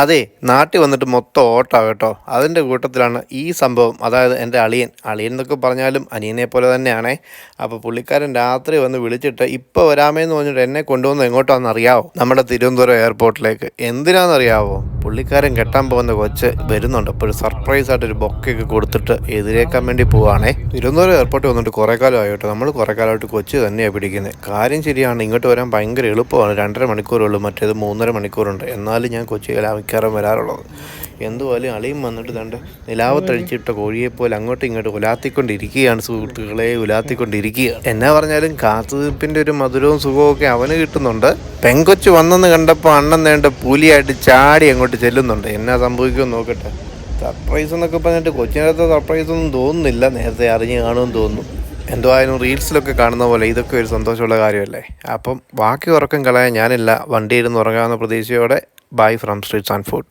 അതെ, നാട്ടിൽ വന്നിട്ട് മൊത്തം ഓട്ടാ കേട്ടോ. അതിൻ്റെ കൂട്ടത്തിലാണ് ഈ സംഭവം. അതായത് എൻ്റെ അളിയൻ എന്നൊക്കെ പറഞ്ഞാലും അനിയനെ പോലെ തന്നെയാണേ. അപ്പോൾ പുള്ളിക്കാരൻ രാത്രി വന്ന് വിളിച്ചിട്ട് ഇപ്പോൾ വരാമേന്ന് പറഞ്ഞിട്ട് എന്നെ കൊണ്ടുവന്ന് എങ്ങോട്ടാണെന്ന് അറിയാവോ? നമ്മുടെ തിരുവനന്തപുരം എയർപോർട്ടിലേക്ക്. എന്തിനാണെന്നറിയാവോ? പുള്ളിക്കാരൻ കെട്ടാൻ പോകുന്ന കൊച്ച് വരുന്നുണ്ട്. അപ്പോൾ ഒരു സർപ്രൈസായിട്ടൊരു ബൊക്കെയൊക്കെ കൊടുത്തിട്ട് എതിരേക്കാൻ വേണ്ടി പോവുകയാണേ. തിരുവനന്തപുരം എയർപോർട്ടിൽ വന്നിട്ട് കുറേ കാലമായി കേട്ടോ. നമ്മൾ കുറേ കാലമായിട്ട് കൊച്ചി തന്നെയാണ് പിടിക്കുന്നത്. കാര്യം ശരിയാണ്, ഇങ്ങോട്ട് വരാൻ ഭയങ്കര എളുപ്പമാണ്. 2.5 മണിക്കൂറുള്ളൂ, മറ്റേത് 3.5 മണിക്കൂറുണ്ട്. എന്നാലും ഞാൻ കൊച്ചിയിലാണ് മിക്കവാറും വരാറുള്ളത്. എന്തുപോലും അളിയും വന്നിട്ട് തണ്ട് നിലാവത്തഴിച്ചിട്ട കോഴിയെപ്പോലെ അങ്ങോട്ടും ഇങ്ങോട്ടും ഉലാത്തിക്കൊണ്ടിരിക്കുകയാണ് സുഹൃത്തുക്കളെ, ഉലാത്തിക്കൊണ്ടിരിക്കുക. എന്നാ പറഞ്ഞാലും കാത്തുനിൽപ്പിൻ്റെ ഒരു മധുരവും സുഖവും ഒക്കെ അവന് കിട്ടുന്നുണ്ട്. പെങ്കൊച്ച് വന്നെന്ന് കണ്ടപ്പോൾ അണ്ണൻ നേണ്ട പുലിയായിട്ട് ചാടി അങ്ങോട്ട് ചെല്ലുന്നുണ്ട്. എന്നാ സംഭവിക്കുമെന്ന് നോക്കട്ടെ. സർപ്രൈസ് എന്നൊക്കെ പറഞ്ഞിട്ട് കൊച്ചിനകത്ത് സർപ്രൈസ് ഒന്നും തോന്നുന്നില്ല. നേരത്തെ അറിഞ്ഞ് കാണുമെന്ന് തോന്നുന്നു. എന്തോ ആയാലും റീൽസിലൊക്കെ കാണുന്ന പോലെ ഇതൊക്കെ ഒരു സന്തോഷമുള്ള കാര്യമല്ലേ. അപ്പം ബാക്കി ഉറക്കം കളയാൻ ഞാനില്ല. വണ്ടിയിരുന്ന് ഉറങ്ങാവുന്ന പ്രതീക്ഷയോടെ bye from streets and food.